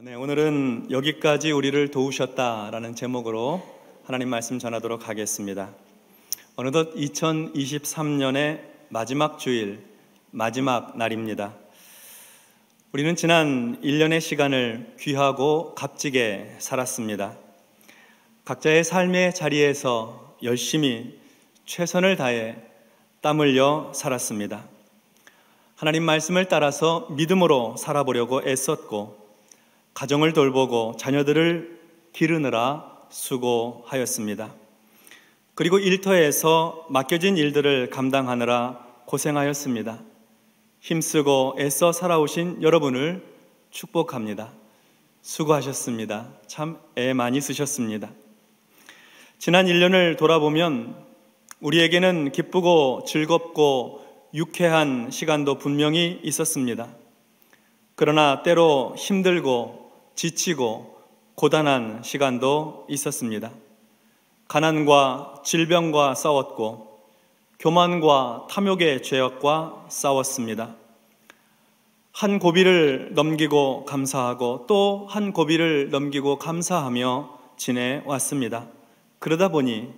네, 오늘은 여기까지 우리를 도우셨다라는 제목으로 하나님 말씀 전하도록 하겠습니다. 어느덧 2023년의 마지막 주일, 마지막 날입니다. 우리는 지난 1년의 시간을 귀하고 값지게 살았습니다. 각자의 삶의 자리에서 열심히 최선을 다해 땀 흘려 살았습니다. 하나님 말씀을 따라서 믿음으로 살아보려고 애썼고, 가정을 돌보고 자녀들을 기르느라 수고하였습니다. 그리고 일터에서 맡겨진 일들을 감당하느라 고생하였습니다. 힘쓰고 애써 살아오신 여러분을 축복합니다. 수고하셨습니다. 참 애 많이 쓰셨습니다. 지난 1년을 돌아보면 우리에게는 기쁘고 즐겁고 유쾌한 시간도 분명히 있었습니다. 그러나 때로 힘들고 지치고 고단한 시간도 있었습니다. 가난과 질병과 싸웠고 교만과 탐욕의 죄악과 싸웠습니다. 한 고비를 넘기고 감사하고 또 한 고비를 넘기고 감사하며 지내왔습니다. 그러다 보니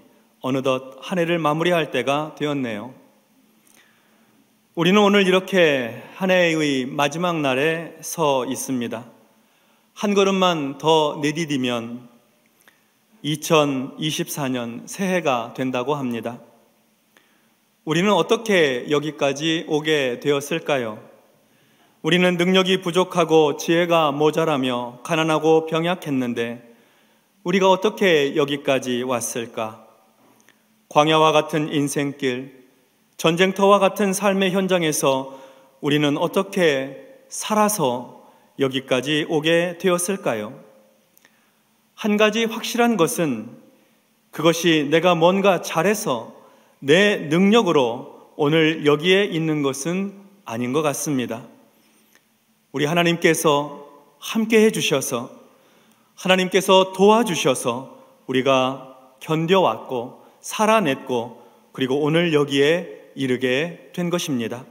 어느덧 한 해를 마무리할 때가 되었네요. 우리는 오늘 이렇게 한 해의 마지막 날에 서 있습니다. 한 걸음만 더 내디디면 2024년 새해가 된다고 합니다. 우리는 어떻게 여기까지 오게 되었을까요? 우리는 능력이 부족하고 지혜가 모자라며 가난하고 병약했는데 우리가 어떻게 여기까지 왔을까? 광야와 같은 인생길, 전쟁터와 같은 삶의 현장에서 우리는 어떻게 살아서 여기까지 오게 되었을까요? 한 가지 확실한 것은 그것이 내가 뭔가 잘해서 내 능력으로 오늘 여기에 있는 것은 아닌 것 같습니다. 우리 하나님께서 함께 해주셔서, 하나님께서 도와주셔서 우리가 견뎌왔고 살아냈고 그리고 오늘 여기에 이르게 된 것입니다.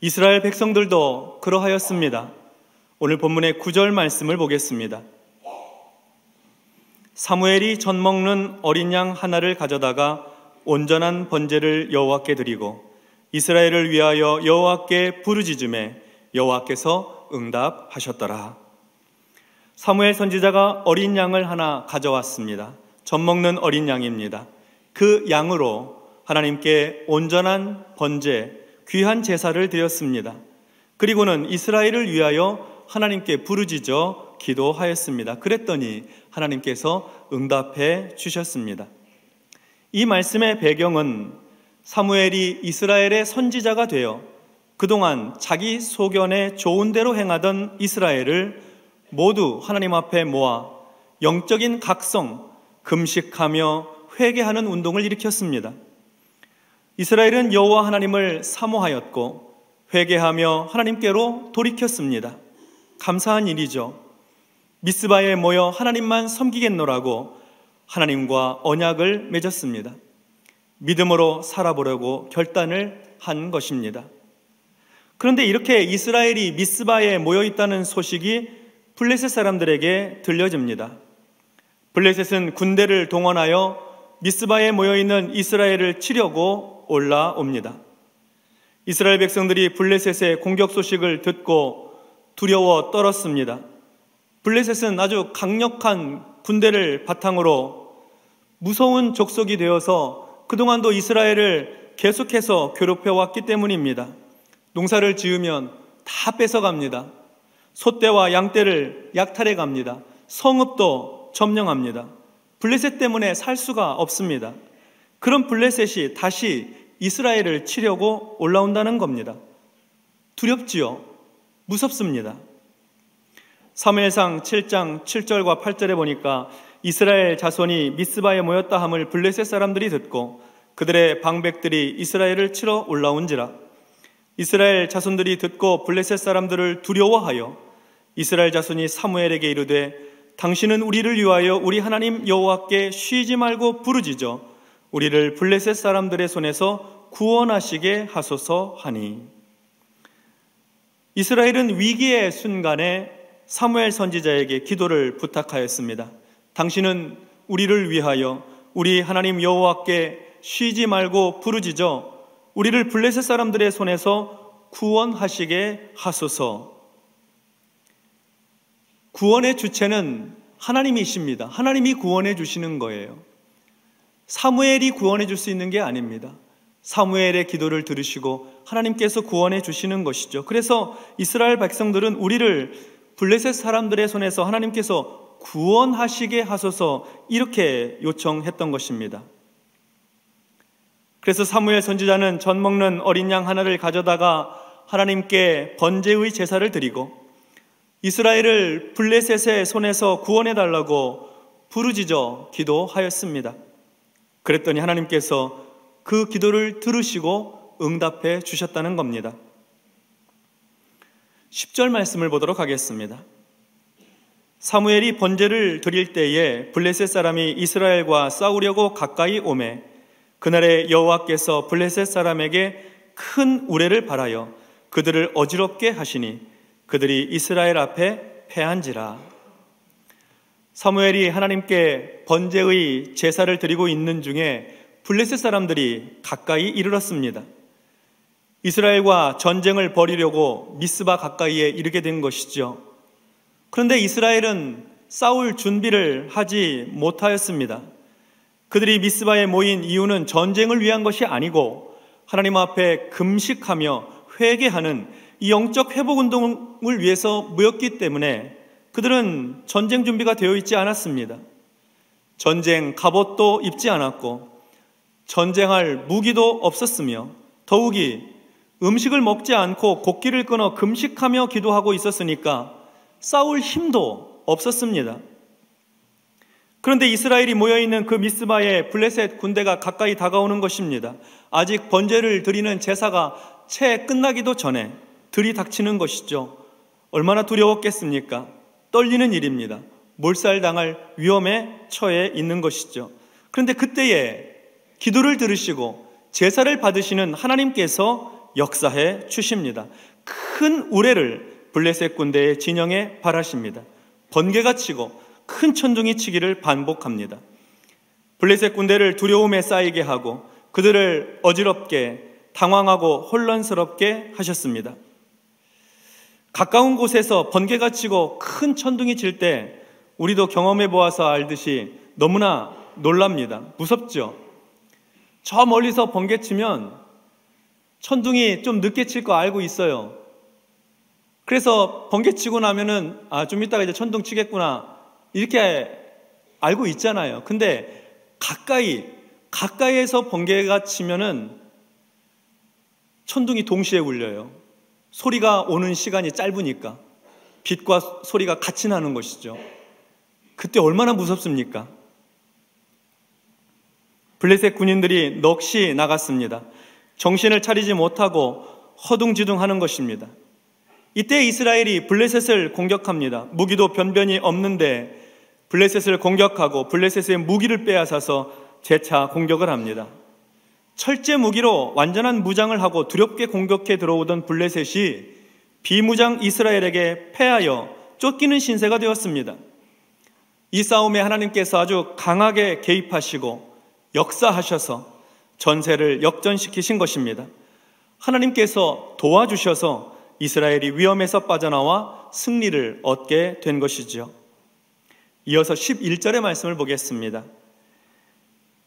이스라엘 백성들도 그러하였습니다. 오늘 본문의 9절 말씀을 보겠습니다. 사무엘이 젖 먹는 어린 양 하나를 가져다가 온전한 번제를 여호와께 드리고 이스라엘을 위하여 여호와께 부르짖음에 여호와께서 응답하셨더라. 사무엘 선지자가 어린 양을 하나 가져왔습니다. 젖 먹는 어린 양입니다. 그 양으로 하나님께 온전한 번제, 귀한 제사를 드렸습니다. 그리고는 이스라엘을 위하여 하나님께 부르짖어 기도하였습니다. 그랬더니 하나님께서 응답해 주셨습니다. 이 말씀의 배경은 사무엘이 이스라엘의 선지자가 되어 그동안 자기 소견에 좋은 대로 행하던 이스라엘을 모두 하나님 앞에 모아 영적인 각성, 금식하며 회개하는 운동을 일으켰습니다. 이스라엘은 여호와 하나님을 사모하였고 회개하며 하나님께로 돌이켰습니다. 감사한 일이죠. 미스바에 모여 하나님만 섬기겠노라고 하나님과 언약을 맺었습니다. 믿음으로 살아보려고 결단을 한 것입니다. 그런데 이렇게 이스라엘이 미스바에 모여 있다는 소식이 블레셋 사람들에게 들려집니다. 블레셋은 군대를 동원하여 미스바에 모여있는 이스라엘을 치려고 올라옵니다. 이스라엘 백성들이 블레셋의 공격 소식을 듣고 두려워 떨었습니다. 블레셋은 아주 강력한 군대를 바탕으로 무서운 족속이 되어서 그동안도 이스라엘을 계속해서 괴롭혀왔기 때문입니다. 농사를 지으면 다 뺏어갑니다. 소떼와 양떼를 약탈해 갑니다. 성읍도 점령합니다. 블레셋 때문에 살 수가 없습니다. 그런 블레셋이 다시 이스라엘을 치려고 올라온다는 겁니다. 두렵지요? 무섭습니다. 사무엘상 7장 7절과 8절에 보니까 이스라엘 자손이 미스바에 모였다 함을 블레셋 사람들이 듣고 그들의 방백들이 이스라엘을 치러 올라온지라. 이스라엘 자손들이 듣고 블레셋 사람들을 두려워하여 이스라엘 자손이 사무엘에게 이르되 당신은 우리를 위하여 우리 하나님 여호와께 쉬지 말고 부르짖어 우리를 블레셋 사람들의 손에서 구원하시게 하소서 하니. 이스라엘은 위기의 순간에 사무엘 선지자에게 기도를 부탁하였습니다. 당신은 우리를 위하여 우리 하나님 여호와께 쉬지 말고 부르짖어 우리를 블레셋 사람들의 손에서 구원하시게 하소서. 구원의 주체는 하나님이십니다. 하나님이 구원해 주시는 거예요. 사무엘이 구원해 줄 수 있는 게 아닙니다. 사무엘의 기도를 들으시고 하나님께서 구원해 주시는 것이죠. 그래서 이스라엘 백성들은 우리를 블레셋 사람들의 손에서 하나님께서 구원하시게 하소서 이렇게 요청했던 것입니다. 그래서 사무엘 선지자는 젖 먹는 어린 양 하나를 가져다가 하나님께 번제의 제사를 드리고 이스라엘을 블레셋의 손에서 구원해 달라고 부르짖어 기도하였습니다. 그랬더니 하나님께서 그 기도를 들으시고 응답해 주셨다는 겁니다. 10절 말씀을 보도록 하겠습니다. 사무엘이 번제를 드릴 때에 블레셋 사람이 이스라엘과 싸우려고 가까이 오매 그날에 여호와께서 블레셋 사람에게 큰 우레를 발하여 그들을 어지럽게 하시니 그들이 이스라엘 앞에 패한지라. 사무엘이 하나님께 번제의 제사를 드리고 있는 중에 블레셋 사람들이 가까이 이르렀습니다. 이스라엘과 전쟁을 벌이려고 미스바 가까이에 이르게 된 것이죠. 그런데 이스라엘은 싸울 준비를 하지 못하였습니다. 그들이 미스바에 모인 이유는 전쟁을 위한 것이 아니고 하나님 앞에 금식하며 회개하는 이 영적 회복 운동을 위해서 모였기 때문에 그들은 전쟁 준비가 되어 있지 않았습니다. 전쟁 갑옷도 입지 않았고 전쟁할 무기도 없었으며 더욱이 음식을 먹지 않고 곡기를 끊어 금식하며 기도하고 있었으니까 싸울 힘도 없었습니다. 그런데 이스라엘이 모여있는 그 미스바에 블레셋 군대가 가까이 다가오는 것입니다. 아직 번제를 드리는 제사가 채 끝나기도 전에 들이닥치는 것이죠. 얼마나 두려웠겠습니까? 떨리는 일입니다. 몰살당할 위험에 처해 있는 것이죠. 그런데 그때에 기도를 들으시고 제사를 받으시는 하나님께서 역사해 주십니다. 큰 우레를 블레셋 군대의 진영에 발하십니다. 번개가 치고 큰 천둥이 치기를 반복합니다. 블레셋 군대를 두려움에 쌓이게 하고 그들을 어지럽게 당황하고 혼란스럽게 하셨습니다. 가까운 곳에서 번개가 치고 큰 천둥이 칠 때 우리도 경험해 보아서 알듯이 너무나 놀랍니다. 무섭죠? 저 멀리서 번개 치면 천둥이 좀 늦게 칠 거 알고 있어요. 그래서 번개 치고 나면은 좀 이따가 이제 천둥 치겠구나 이렇게 알고 있잖아요. 근데 가까이에서 번개가 치면은 천둥이 동시에 울려요. 소리가 오는 시간이 짧으니까 빛과 소리가 같이 나는 것이죠. 그때 얼마나 무섭습니까? 블레셋 군인들이 넋이 나갔습니다. 정신을 차리지 못하고 허둥지둥하는 것입니다. 이때 이스라엘이 블레셋을 공격합니다. 무기도 변변히 없는데 블레셋을 공격하고 블레셋의 무기를 빼앗아서 재차 공격을 합니다. 철제 무기로 완전한 무장을 하고 두렵게 공격해 들어오던 블레셋이 비무장 이스라엘에게 패하여 쫓기는 신세가 되었습니다. 이 싸움에 하나님께서 아주 강하게 개입하시고 역사하셔서 전세를 역전시키신 것입니다. 하나님께서 도와주셔서 이스라엘이 위험에서 빠져나와 승리를 얻게 된 것이죠. 이어서 11절의 말씀을 보겠습니다.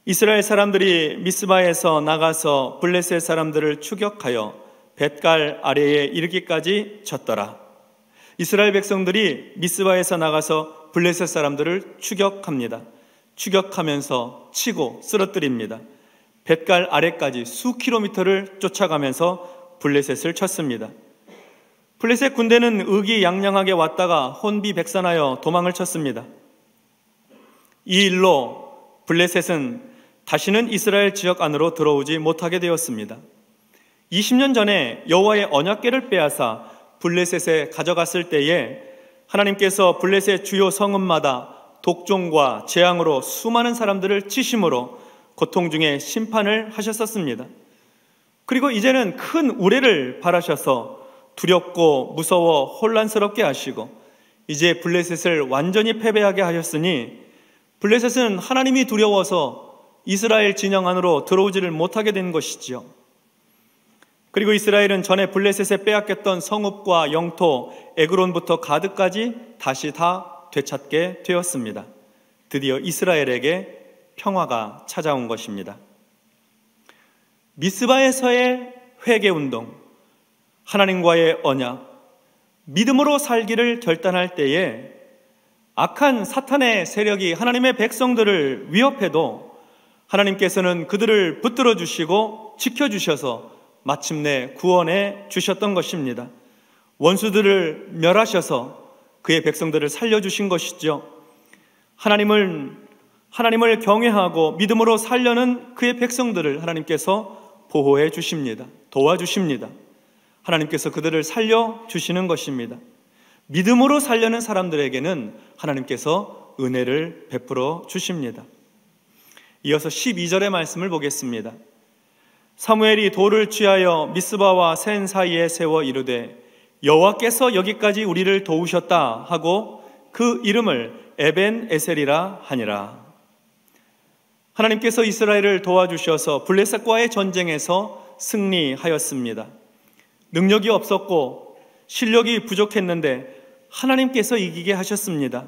이스라엘 사람들이 미스바에서 나가서 블레셋 사람들을 추격하여 벳갈 아래에 이르기까지 쳤더라. 이스라엘 백성들이 미스바에서 나가서 블레셋 사람들을 추격합니다. 추격하면서 치고 쓰러뜨립니다. 벳갈 아래까지 수 킬로미터를 쫓아가면서 블레셋을 쳤습니다. 블레셋 군대는 의기양양하게 왔다가 혼비백산하여 도망을 쳤습니다. 이 일로 블레셋은 다시는 이스라엘 지역 안으로 들어오지 못하게 되었습니다. 20년 전에 여호와의 언약궤를 빼앗아 블레셋에 가져갔을 때에 하나님께서 블레셋 주요 성읍마다 독종과 재앙으로 수많은 사람들을 치심으로 고통 중에 심판을 하셨었습니다. 그리고 이제는 큰 우레를 발하셔서 두렵고 무서워 혼란스럽게 하시고 이제 블레셋을 완전히 패배하게 하셨으니 블레셋은 하나님이 두려워서 이스라엘 진영 안으로 들어오지를 못하게 된 것이지요. 그리고 이스라엘은 전에 블레셋에 빼앗겼던 성읍과 영토, 에그론부터 가드까지 다시 다 되찾게 되었습니다. 드디어 이스라엘에게 평화가 찾아온 것입니다. 미스바에서의 회개운동, 하나님과의 언약, 믿음으로 살기를 결단할 때에 악한 사탄의 세력이 하나님의 백성들을 위협해도 하나님께서는 그들을 붙들어 주시고 지켜주셔서 마침내 구원해 주셨던 것입니다. 원수들을 멸하셔서 그의 백성들을 살려주신 것이죠. 하나님을 경외하고 믿음으로 살려는 그의 백성들을 하나님께서 보호해 주십니다. 도와주십니다. 하나님께서 그들을 살려주시는 것입니다. 믿음으로 살려는 사람들에게는 하나님께서 은혜를 베풀어 주십니다. 이어서 12절의 말씀을 보겠습니다. 사무엘이 돌을 취하여 미스바와 센 사이에 세워 이르되 여호와께서 여기까지 우리를 도우셨다 하고 그 이름을 에벤 에셀이라 하니라. 하나님께서 이스라엘을 도와주셔서 블레셋과의 전쟁에서 승리하였습니다. 능력이 없었고 실력이 부족했는데 하나님께서 이기게 하셨습니다.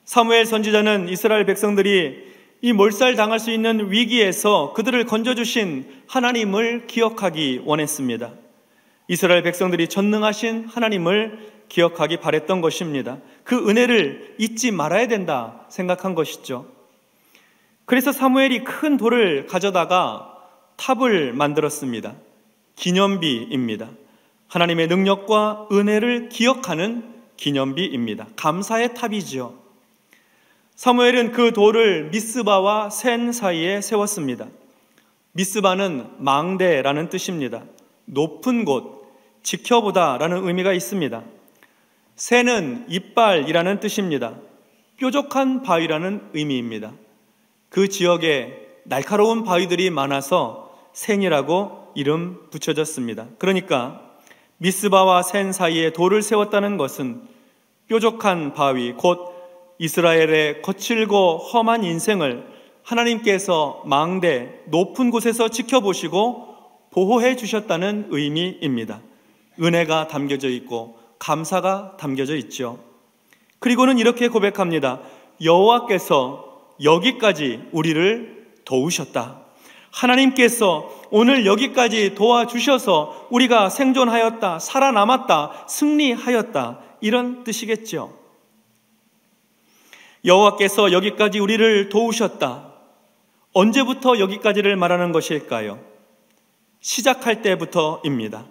사무엘 선지자는 이스라엘 백성들이 이 몰살당할 수 있는 위기에서 그들을 건져주신 하나님을 기억하기 원했습니다. 이스라엘 백성들이 전능하신 하나님을 기억하기 바랬던 것입니다. 그 은혜를 잊지 말아야 된다 생각한 것이죠. 그래서 사무엘이 큰 돌을 가져다가 탑을 만들었습니다. 기념비입니다. 하나님의 능력과 은혜를 기억하는 기념비입니다. 감사의 탑이지요. 사무엘은 그 돌을 미스바와 센 사이에 세웠습니다. 미스바는 망대라는 뜻입니다. 높은 곳, 지켜보다라는 의미가 있습니다. 센은 이빨이라는 뜻입니다. 뾰족한 바위라는 의미입니다. 그 지역에 날카로운 바위들이 많아서 센이라고 이름 붙여졌습니다. 그러니까 미스바와 센 사이에 돌을 세웠다는 것은 뾰족한 바위, 곧 이스라엘의 거칠고 험한 인생을 하나님께서 망대, 높은 곳에서 지켜보시고 보호해 주셨다는 의미입니다. 은혜가 담겨져 있고 감사가 담겨져 있죠. 그리고는 이렇게 고백합니다. 여호와께서 여기까지 우리를 도우셨다. 하나님께서 오늘 여기까지 도와주셔서 우리가 생존하였다, 살아남았다, 승리하였다, 이런 뜻이겠죠. 여호와께서 여기까지 우리를 도우셨다. 언제부터 여기까지를 말하는 것일까요? 시작할 때부터입니다.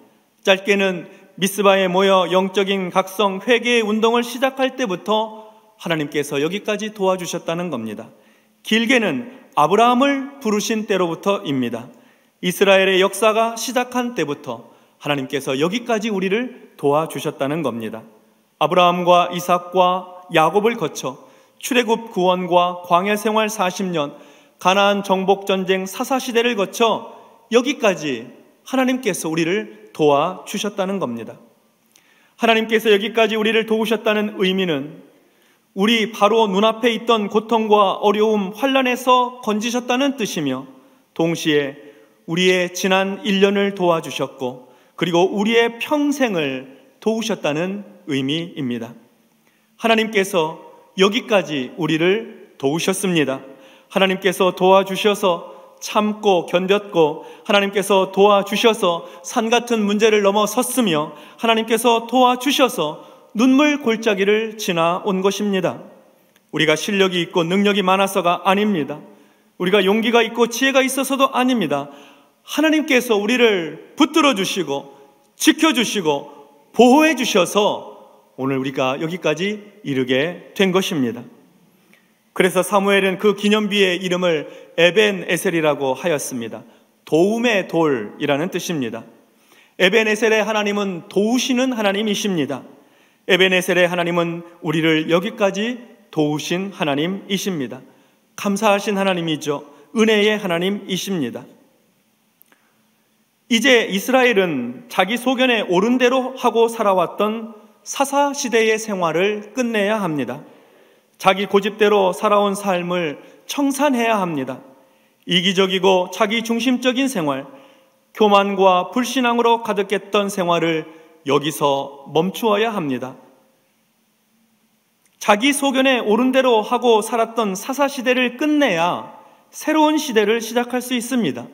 짧게는 미스바에 모여 영적인 각성 회개의 운동을 시작할 때부터 하나님께서 여기까지 도와주셨다는 겁니다. 길게는 아브라함을 부르신 때로부터입니다. 이스라엘의 역사가 시작한 때부터 하나님께서 여기까지 우리를 도와주셨다는 겁니다. 아브라함과 이삭과 야곱을 거쳐 출애굽 구원과 광야 생활 40년, 가나안 정복 전쟁 사사시대를 거쳐 여기까지 하나님께서 우리를 도와주셨다는 겁니다. 하나님께서 여기까지 우리를 도우셨다는 의미는 우리 바로 눈앞에 있던 고통과 어려움, 환난에서 건지셨다는 뜻이며 동시에 우리의 지난 1년을 도와주셨고 그리고 우리의 평생을 도우셨다는 의미입니다. 하나님께서 여기까지 우리를 도우셨습니다. 하나님께서 도와주셔서 참고 견뎠고 하나님께서 도와주셔서 산 같은 문제를 넘어섰으며 하나님께서 도와주셔서 눈물 골짜기를 지나온 것입니다. 우리가 실력이 있고 능력이 많아서가 아닙니다. 우리가 용기가 있고 지혜가 있어서도 아닙니다. 하나님께서 우리를 붙들어 주시고 지켜주시고 보호해 주셔서 오늘 우리가 여기까지 이르게 된 것입니다. 그래서 사무엘은 그 기념비의 이름을 에벤 에셀이라고 하였습니다. 도움의 돌이라는 뜻입니다. 에벤 에셀의 하나님은 도우시는 하나님이십니다. 에벤 에셀의 하나님은 우리를 여기까지 도우신 하나님이십니다. 감사하신 하나님이죠. 은혜의 하나님이십니다. 이제 이스라엘은 자기 소견에 옳은 대로 하고 살아왔던 사사시대의 생활을 끝내야 합니다. 자기 고집대로 살아온 삶을 청산해야 합니다. 이기적이고 자기 중심적인 생활, 교만과 불신앙으로 가득했던 생활을 여기서 멈추어야 합니다. 자기 소견에 옳은 대로 하고 살았던 사사시대를 끝내야 새로운 시대를 시작할 수 있습니다.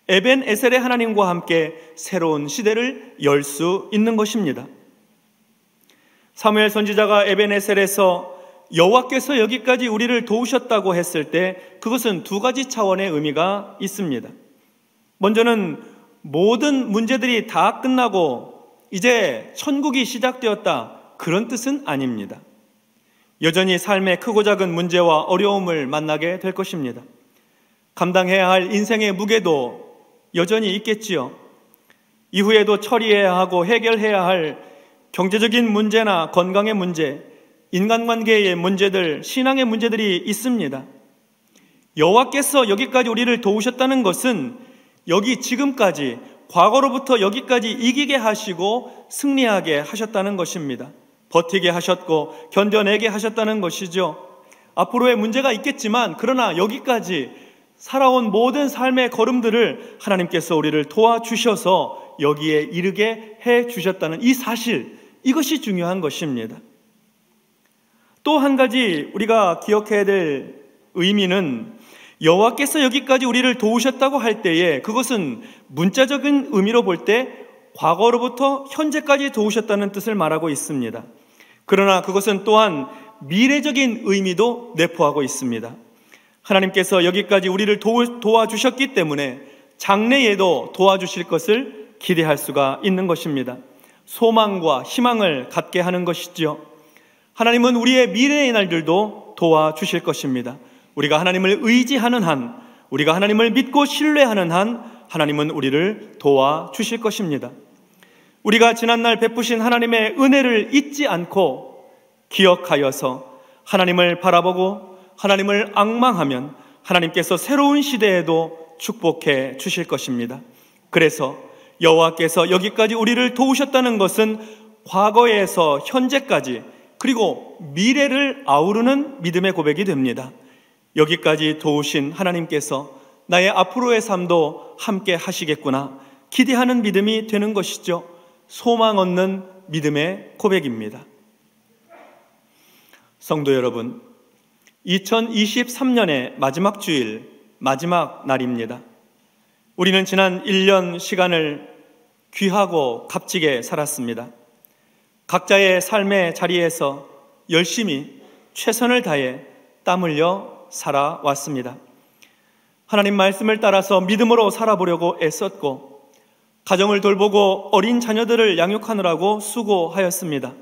에벤에셀의 하나님과 함께 새로운 시대를 열 수 있는 것입니다. 사무엘 선지자가 에벤에셀에서 여호와께서 여기까지 우리를 도우셨다고 했을 때 그것은 두 가지 차원의 의미가 있습니다. 먼저는 모든 문제들이 다 끝나고 이제 천국이 시작되었다, 그런 뜻은 아닙니다. 여전히 삶의 크고 작은 문제와 어려움을 만나게 될 것입니다. 감당해야 할 인생의 무게도 여전히 있겠지요. 이후에도 처리해야 하고 해결해야 할 경제적인 문제나 건강의 문제, 인간관계의 문제들, 신앙의 문제들이 있습니다. 여호와께서 여기까지 우리를 도우셨다는 것은 여기 지금까지, 과거로부터 여기까지 이기게 하시고 승리하게 하셨다는 것입니다. 버티게 하셨고 견뎌내게 하셨다는 것이죠. 앞으로의 문제가 있겠지만 그러나 여기까지 살아온 모든 삶의 걸음들을 하나님께서 우리를 도와주셔서 여기에 이르게 해주셨다는 이 사실, 이것이 중요한 것입니다. 또 한 가지 우리가 기억해야 될 의미는 여호와께서 여기까지 우리를 도우셨다고 할 때에 그것은 문자적인 의미로 볼 때 과거로부터 현재까지 도우셨다는 뜻을 말하고 있습니다. 그러나 그것은 또한 미래적인 의미도 내포하고 있습니다. 하나님께서 여기까지 우리를 도와주셨기 때문에 장래에도 도와주실 것을 기대할 수가 있는 것입니다. 소망과 희망을 갖게 하는 것이지요. 하나님은 우리의 미래의 날들도 도와주실 것입니다. 우리가 하나님을 의지하는 한, 우리가 하나님을 믿고 신뢰하는 한 하나님은 우리를 도와주실 것입니다. 우리가 지난날 베푸신 하나님의 은혜를 잊지 않고 기억하여서 하나님을 바라보고 하나님을 앙망하면 하나님께서 새로운 시대에도 축복해 주실 것입니다. 그래서 여호와께서 여기까지 우리를 도우셨다는 것은 과거에서 현재까지 그리고 미래를 아우르는 믿음의 고백이 됩니다. 여기까지 도우신 하나님께서 나의 앞으로의 삶도 함께 하시겠구나 기대하는 믿음이 되는 것이죠. 소망 얻는 믿음의 고백입니다. 성도 여러분, 2023년의 마지막 주일, 마지막 날입니다. 우리는 지난 1년 시간을 귀하고 값지게 살았습니다. 각자의 삶의 자리에서 열심히 최선을 다해 땀 흘려 살아왔습니다. 하나님 말씀을 따라서 믿음으로 살아보려고 애썼고 가정을 돌보고 어린 자녀들을 양육하느라고 수고하였습니다.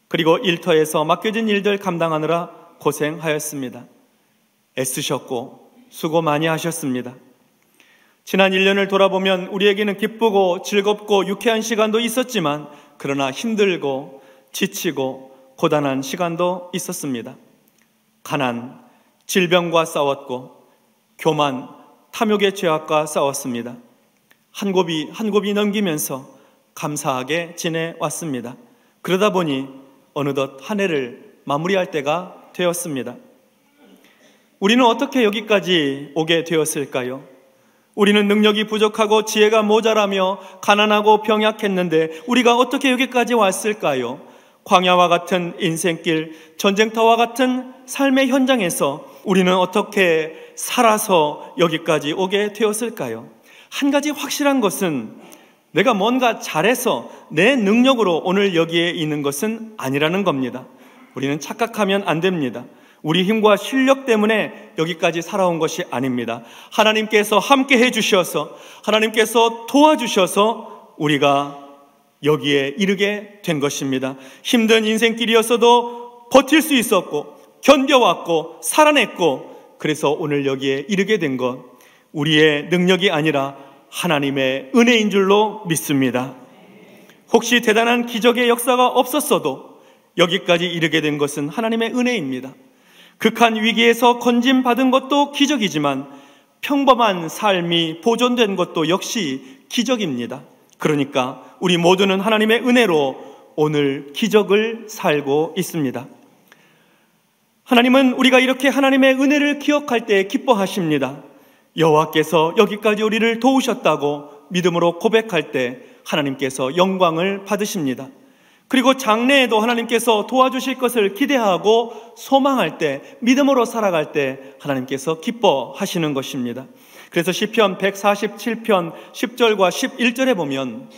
그리고 일터에서 맡겨진 일들 감당하느라 고생하였습니다. 애쓰셨고 수고 많이 하셨습니다. 지난 1년을 돌아보면 우리에게는 기쁘고 즐겁고 유쾌한 시간도 있었지만 그러나 힘들고 지치고 고단한 시간도 있었습니다. 가난, 질병과 싸웠고 교만, 탐욕의 죄악과 싸웠습니다. 한 곱이 넘기면서 감사하게 지내왔습니다. 그러다 보니 어느덧 한 해를 마무리할 때가 되었습니다. 우리는 어떻게 여기까지 오게 되었을까요? 우리는 능력이 부족하고 지혜가 모자라며 가난하고 병약했는데 우리가 어떻게 여기까지 왔을까요? 광야와 같은 인생길, 전쟁터와 같은 삶의 현장에서 우리는 어떻게 살아서 여기까지 오게 되었을까요? 한 가지 확실한 것은 내가 뭔가 잘해서 내 능력으로 오늘 여기에 있는 것은 아니라는 겁니다. 우리는 착각하면 안 됩니다. 우리 힘과 실력 때문에 여기까지 살아온 것이 아닙니다. 하나님께서 함께 해주셔서 하나님께서 도와주셔서 우리가 여기에 이르게 된 것입니다. 힘든 인생길이었어도 버틸 수 있었고 견뎌왔고 살아냈고 그래서 오늘 여기에 이르게 된 것, 우리의 능력이 아니라 하나님의 은혜인 줄로 믿습니다. 혹시 대단한 기적의 역사가 없었어도 여기까지 이르게 된 것은 하나님의 은혜입니다. 극한 위기에서 건짐받은 것도 기적이지만 평범한 삶이 보존된 것도 역시 기적입니다. 그러니까 우리 모두는 하나님의 은혜로 오늘 기적을 살고 있습니다. 하나님은 우리가 이렇게 하나님의 은혜를 기억할 때 기뻐하십니다. 여호와께서 여기까지 우리를 도우셨다고 믿음으로 고백할 때 하나님께서 영광을 받으십니다. 그리고 장래에도 하나님께서 도와주실 것을 기대하고 소망할 때, 믿음으로 살아갈 때 하나님께서 기뻐하시는 것입니다. 그래서 시편 147편 10절과 11절에 보면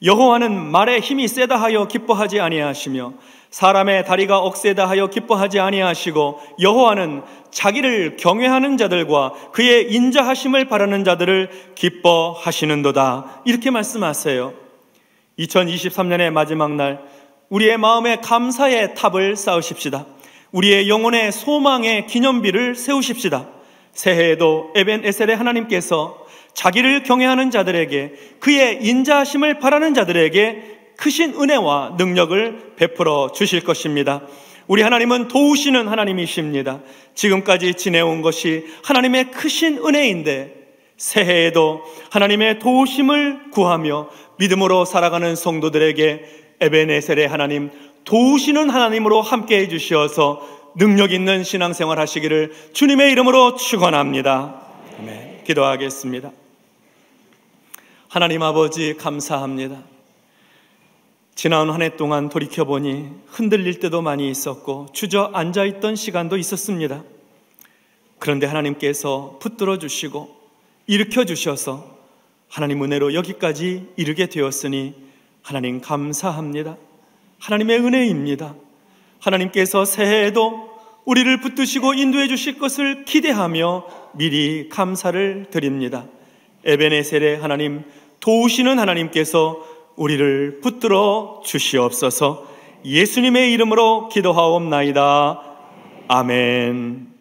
여호와는 말에 힘이 세다 하여 기뻐하지 아니하시며 사람의 다리가 억세다 하여 기뻐하지 아니하시고 여호와는 자기를 경외하는 자들과 그의 인자하심을 바라는 자들을 기뻐하시는도다. 이렇게 말씀하세요. 2023년의 마지막 날 우리의 마음에 감사의 탑을 쌓으십시다. 우리의 영혼의 소망의 기념비를 세우십시다. 새해에도 에벤에셀의 하나님께서 자기를 경외하는 자들에게, 그의 인자하심을 바라는 자들에게 크신 은혜와 능력을 베풀어 주실 것입니다. 우리 하나님은 도우시는 하나님이십니다. 지금까지 지내온 것이 하나님의 크신 은혜인데 새해에도 하나님의 도우심을 구하며 믿음으로 살아가는 성도들에게 에벤에셀의 하나님, 도우시는 하나님으로 함께해 주시어서 능력 있는 신앙생활 하시기를 주님의 이름으로 축원합니다. 아멘. 기도하겠습니다. 하나님 아버지, 감사합니다. 지난 한 해 동안 돌이켜보니 흔들릴 때도 많이 있었고 주저앉아 있던 시간도 있었습니다. 그런데 하나님께서 붙들어 주시고 일으켜 주셔서 하나님 은혜로 여기까지 이르게 되었으니 하나님 감사합니다. 하나님의 은혜입니다. 하나님께서 새해에도 우리를 붙드시고 인도해 주실 것을 기대하며 미리 감사를 드립니다. 에벤에셀의 하나님, 도우시는 하나님께서 우리를 붙들어 주시옵소서. 예수님의 이름으로 기도하옵나이다. 아멘.